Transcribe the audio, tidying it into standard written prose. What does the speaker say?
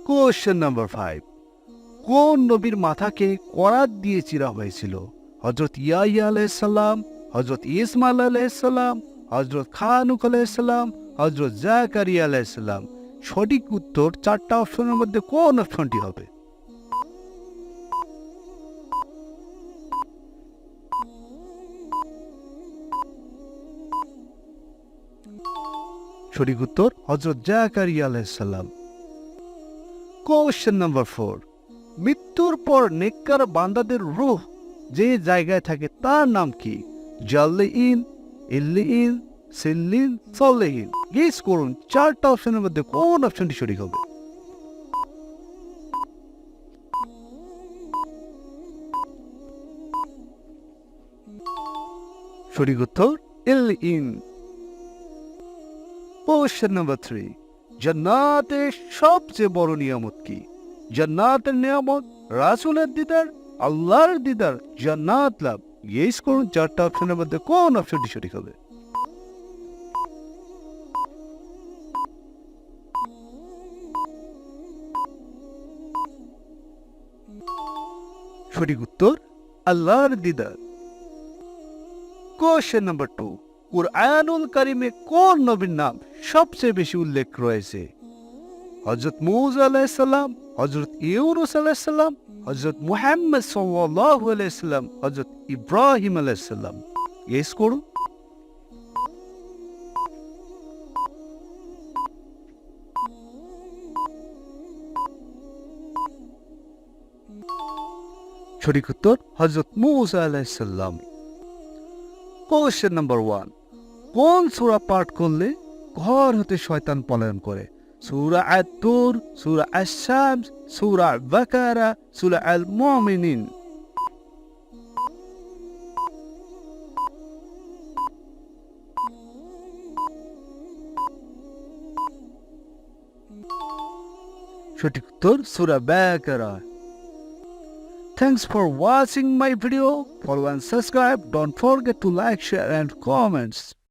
Question number 5, কোন নবীর মাথাকে করাত দিয়ে চিরা হয়েছিল? হযরত ইয়াহইয়া আলাইহিস সালাম, হযরত ইসমাইল আলাইহিস সালাম, হযরত খানুক আলাইহিস সালাম, হযরত জাকারিয়া আলাইহিস সালাম। সঠিক উত্তর 4টা অপশনের মধ্যে কোন অপশনটি হবে? সঠিক উত্তর হযরত জাকারিয়া আলাইহিস সালাম। কোশ্চেন নাম্বার 4, মৃত্যুর পর নেককার বান্দাদের রূহ যে জায়গায় থাকে তার নাম কি? জাল্লিন, ইল্লিন, সিল্লিন, সলেহিন। গেস করুন 4টা অপশনের মধ্যে কোন অপশনটি সঠিক হবে? সঠিক উত্তর ইল্লিন। কোশ্চেন নাম্বার 3, জান্নাতের সবচেয়ে বড় নিয়ামত কি? জান্নাতের নিয়ামত, রাসূলের দিদার, আল্লাহর দিদার, জান্নাত লাভ। গেস করুন 4টা অপশনের মধ্যে কোন অপশনটি সঠিক হবে? সঠিক উত্তর আল্লাহর দিদার। কোশ্চেন নাম্বার 2, কুরআনুল কারিমে কোন নবীর নাম সবচেয়ে বেশি উল্লেখ রয়েছে? হযরত মূসা আলাইহিস সালাম, হযরত ইউনূস আলাইহিস সালাম, হযরত মুহাম্মদ সাল্লাল্লাহু আলাইহি সাল্লাম, হযরত ইব্রাহিম আলাইহিস সালাম। গেস করুন। সঠিক উত্তর হযরত মূসা আলাইহিস সালাম। কোশ্চেন নাম্বার 1, কোন সূরা পাঠ করলে ঘর হতে শয়তান পলায়ন করে? সূরা আত-তুর, সূরা আশ-শামস, সূরা বাকারা, সূরা আল মুমিনিন। সঠিক উত্তর সূরা বাকারা। Thanks for watching my video. Follow and subscribe. Don't forget to like, share and comments.